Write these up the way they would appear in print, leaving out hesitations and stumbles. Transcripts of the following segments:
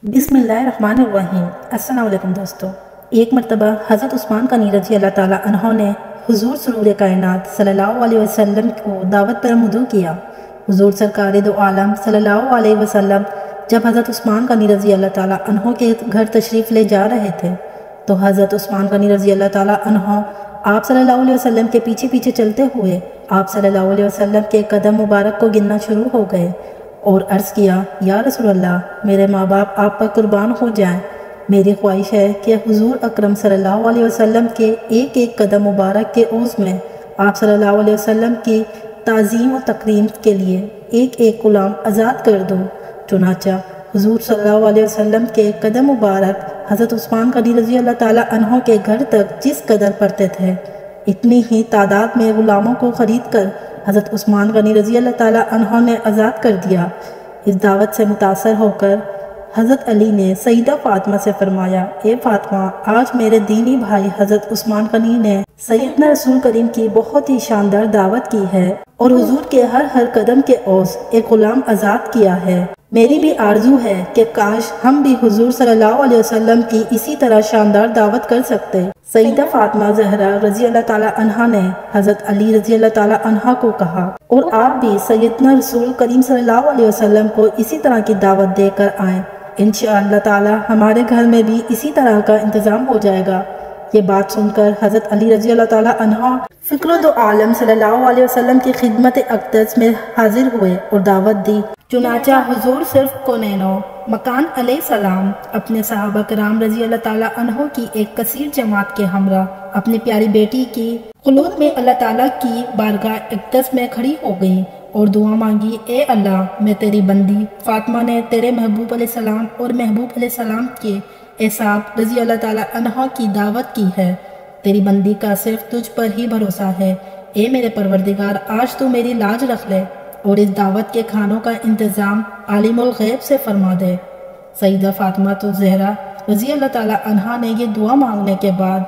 بسم اللہ الرحمن الرحیم۔ السلام علیکم دوستو۔ ایک مرتبہ حضرت عثمان غنی رضی اللہ تعالیٰ عنہ نے حضور سرور کائنات صلی اللہ علیہ وسلم کو دعوت پر مدعو کیا۔ حضور سرکار دو عالم صلی اللہ علیہ وسلم جب حضرت عثمان غنی رضی اللہ تعالیٰ عنہ کے گھر تشریف لے جا رہے تھے تو حضرت عثمان غنی رضی اللہ تعالیٰ عنہ آپ صلی اللہ علیہ وسلم کے پیچھے پیچھے چلتے ہوئے آپ صلی اللہ علیہ وسلم کے قدم مبارک کو گننا شروع ہو گئے اور عرض کیا، یا رسول اللہ، میرے ماں باپ آپ پر قربان ہو جائیں۔ میری خواہش ہے کہ حضور اکرم صلی اللہ علیہ وسلم کے ایک ایک قدم مبارک کے عوض میں آپ صلی اللہ علیہ وسلم کی تعظیم و تکریم کے لیے ایک ایک غلام آزاد کر دو۔ چنانچہ حضور صلی اللہ علیہ وسلم کے قدم مبارک حضرت عثمان غنی رضی اللہ تعالیٰ عنہ کے گھر تک جس قدر پڑتے تھے، اتنی ہی تعداد میں غلاموں کو خرید کر حضرت عثمان غنی رضی اللہ تعالیٰ عنہ نے آزاد کر دیا۔ اس دعوت سے متاثر ہو کر حضرت علی نے سیدہ فاطمہ سے فرمایا، اے فاطمہ، آج میرے دینی بھائی حضرت عثمان غنی نے سیدنا رسول کریم کی بہت ہی شاندار دعوت کی ہے اور حضور کے ہر قدم کے عوض ایک غلام آزاد کیا ہے۔ میری بھی آرزو ہے کہ کاش ہم بھی حضور صلی اللہ علیہ وسلم کی اسی طرح شاندار دعوت کر سکتے۔ سیدہ فاطمہ زہرا رضی اللہ تعالیٰ عنہ نے حضرت علی رضی اللہ تعالیٰ عنہ کو کہا، اور آپ بھی سیدنا رسول کریم صلی اللہ علیہ وسلم کو اسی طرح کی دعوت دے کر آئیں۔ انشاءاللہ تعالیٰ ہمارے گھر میں بھی اسی طرح کا انتظام ہو جائے گا۔ یہ بات سن کر حضرت علی رضی اللہ تعالیٰ عنہ فکر دو عالم صلی اللہ علیہ وسلم کی خدمت اقدس میں حاضر ہوئے اور دعوت دی۔ چنانچہ حضور صرف کونینو مکان علیہ السلام اپنے صحابہ کرام رضی اللہ تعالیٰ عنہ کی ایک کثیر جماعت کے ہمراہ اپنی پیاری بیٹی کی خلوت میں اللہ تعالیٰ کی بارگاہ اقدس میں کھڑی ہو گئی اور دعا مانگی، اے اللہ، میں تیری بندی فاطمہ نے تیرے محبوب علیہ السلام اور محبوب علیہ السلام کے اصحاب رضی اللہ تعالیٰ عنہ کی دعوت کی ہے۔ تیری بندی کا صرف تجھ پر ہی بھروسہ ہے۔ اے میرے پروردگار، آج تو میری لاج رکھ لے اور اس دعوت کے کھانوں کا انتظام عالم الغیب سے فرما دے۔ سیدہ فاطمہ زہرا رضی اللہ تعالیٰ عنہ نے یہ دعا مانگنے کے بعد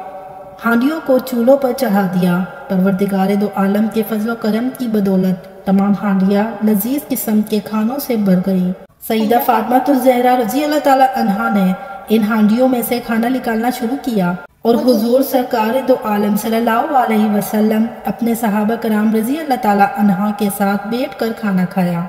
ہانڈیوں کو چولہوں پر چڑھا دیا۔ پروردگار دو عالم کے فضل و کرم کی بدولت تمام ہانڈیاں لذیذ قسم کے کھانوں سے بھر گئیں۔ سیدہ فاطمہ زہرا رضی اللہ تعالیٰ عنہ نے ان ہانڈیوں میں سے کھانا نکالنا شروع کیا اور حضور سرکار دو عالم صلی اللہ علیہ وسلم اپنے صحابہ کرام رضی اللہ تعالیٰ عنہ کے ساتھ بیٹھ کر کھانا کھایا۔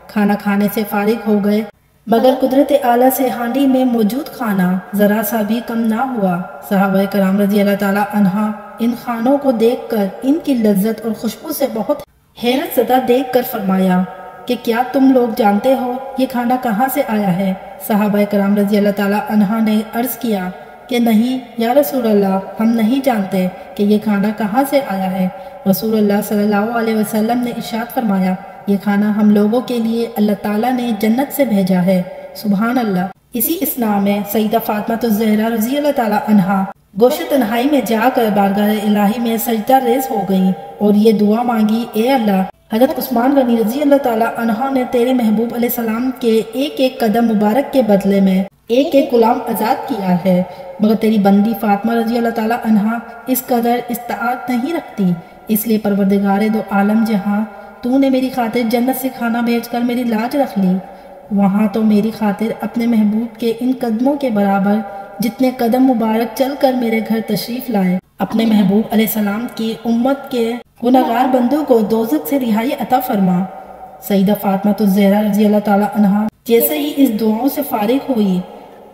کھانا کھانے سے فارغ ہو گئے مگر قدرت اعلیٰ سے ہانڈی میں موجود کھانا ذرا سا بھی کم نہ ہوا۔ صحابہ کرام رضی اللہ تعالیٰ عنہ ان کھانوں کو دیکھ کر ان کی لذت اور خوشبو سے بہت حیرت زدہ دیکھ کر فرمایا کہ کیا تم لوگ جانتے ہو یہ کھانا کہاں سے آیا ہے؟ صحابہ کرام رضی اللہ تعالیٰ عنہ نے عرض کیا کہ نہیں یا رسول اللہ، ہم نہیں جانتے کہ یہ کھانا کہاں سے آیا ہے۔ رسول اللہ صلی اللہ علیہ وسلم نے ارشاد فرمایا، یہ کھانا ہم لوگوں کے لیے اللہ تعالیٰ نے جنت سے بھیجا ہے۔ سبحان اللہ۔ اسی اسنا میں سیدہ فاطمہ زہرا رضی اللہ تعالیٰ عنہ گوشہ تنہائی میں جا کر بارگاہ الہی میں سجدہ ریز ہو گئیں اور یہ دعا مانگی، اے اللہ، حضرت عثمان غنی رضی اللہ تعالیٰ عنہ نے تیرے محبوب علیہ السلام کے ایک ایک قدم مبارک کے بدلے میں ایک ایک غلام آزاد کیا ہے، مگر تیری بندی فاطمہ رضی اللہ تعالیٰ عنہ اس قدر استطاعت نہیں رکھتی، اس لیے پروردگار دو عالم، جہاں تو نے میری خاطر جنت سے کھانا بھیج کر میری لاج رکھ لی، وہاں تو میری خاطر اپنے محبوب کے ان قدموں کے برابر جتنے قدم مبارک چل کر میرے گھر تشریف لائے، اپنے محبوب علیہ السلام کی امت کے گناہگار بندوں کو دوزخ سے رہائی عطا فرما۔ سیدہ فاطمہ زہرا رضی اللہ تعالیٰ عنہ جیسے ہی اس دعاؤں سے فارغ ہوئی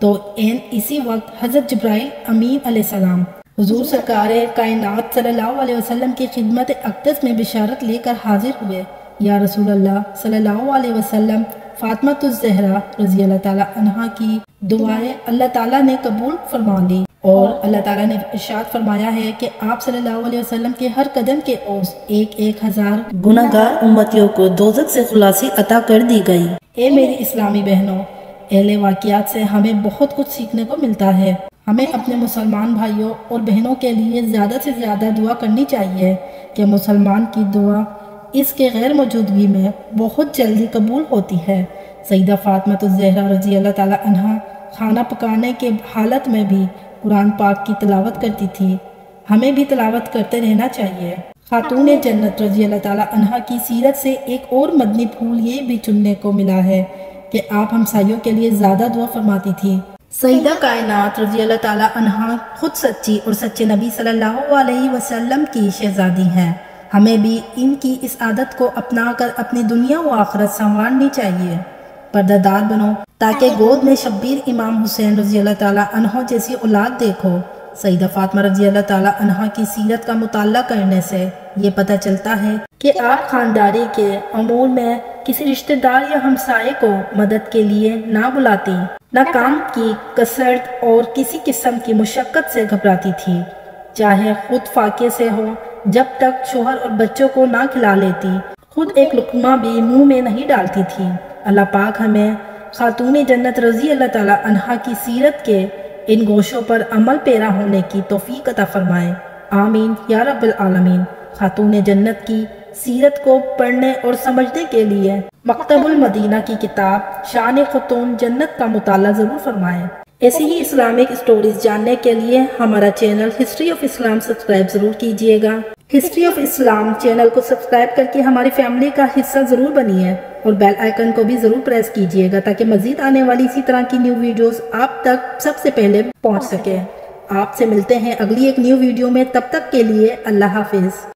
تو اسی وقت حضرت جبرائیل امین علیہ السلام حضور سرکار کائنات صلی اللہ علیہ وسلم کی خدمت اقدس میں بشارت لے کر حاضر ہوئے، یا رسول اللہ صلی اللہ علیہ وسلم، فاطمہ زہرا رضی اللہ تعالیٰ عنہ کی دعائیں اللہ تعالیٰ نے قبول فرما لی اور اللہ تعالیٰ نے ارشاد فرمایا ہے کہ آپ صلی اللہ علیہ وسلم کے ہر قدم کے عوض ایک ایک ہزار گناہگار امتیوں کو دوزخ سے خلاصی عطا کر دی گئی۔ اے میری اسلامی بہنوں، اہل واقعات سے ہمیں بہت کچھ سیکھنے کو ملتا ہے۔ ہمیں اپنے مسلمان بھائیوں اور بہنوں کے لیے زیادہ سے زیادہ دعا کرنی چاہیے کہ مسلمان کی دعا اس کے غیر موجودگی میں بہت جلدی قبول ہوتی ہے۔ سیدہ فاطمہ زہرا رضی اللہ تعالیٰ عنہ کھانا پکانے کے حالت میں بھی قرآن پاک کی تلاوت کرتی تھی۔ ہمیں بھی تلاوت کرتے رہنا چاہیے۔ خاتون جنت رضی اللہ تعالیٰ عنہ کی سیرت سے ایک اور مدنی پھول یہ بھی چننے کو ملا ہے کہ آپ ہمسائیوں کے لیے زیادہ دعا فرماتی تھی۔ سیدہ کائنات رضی اللہ تعالیٰ عنہا خود سچی اور سچے نبی صلی اللہ علیہ وسلم کی شہزادی ہیں۔ ہمیں بھی ان کی اس عادت کو اپنا کر اپنی دنیا و آخرت سنوارنی چاہیے۔ پردہ دار بنو تاکہ گود میں شبیر امام حسین رضی اللہ تعالیٰ عنہ جیسی اولاد دیکھو۔ سیدہ فاطمہ رضی اللہ تعالیٰ عنہ کی سیرت کا مطالعہ کرنے سے یہ پتہ چلتا ہے کہ آپ خانداری کے امور میں کسی رشتہ دار یا ہمسائے کو مدد کے لیے نہ بلاتی، نہ کام کی کثرت اور کسی قسم کی مشقت سے گھبراتی تھی، چاہے خود فاقے سے ہو، جب تک شوہر اور بچوں کو نہ کھلا لیتی، خود ایک لقمہ بھی منہ میں نہیں ڈالتی تھی۔ اللہ پاک ہمیں خاتون جنت رضی اللہ تعالیٰ عنہا کی سیرت کے ان گوشوں پر عمل پیرا ہونے کی توفیق عطا فرمائے، آمین یا رب العالمین۔ خاتون جنت کی سیرت کو پڑھنے اور سمجھنے کے لیے مکتب المدینہ کی کتاب شان خاتون جنت کا مطالعہ ضرور فرمائیں۔ ایسی ہی اسلامک اسٹوریز جاننے کے لیے ہمارا channel history of Islam subscribe ضرور کیجیے گا۔ ہسٹری آف اسلام چینل کو سبسکرائب کر کے ہماری فیملی کا حصہ ضرور بنیے اور بیل آئیکن کو بھی ضرور پریس کیجیے گا تاکہ مزید آنے والی اسی طرح کی نیو ویڈیوز آپ تک سب سے پہلے پہنچ سکے۔ آپ سے ملتے ہیں اگلی ایک نیو ویڈیو میں، تب تک کے لیے اللہ حافظ۔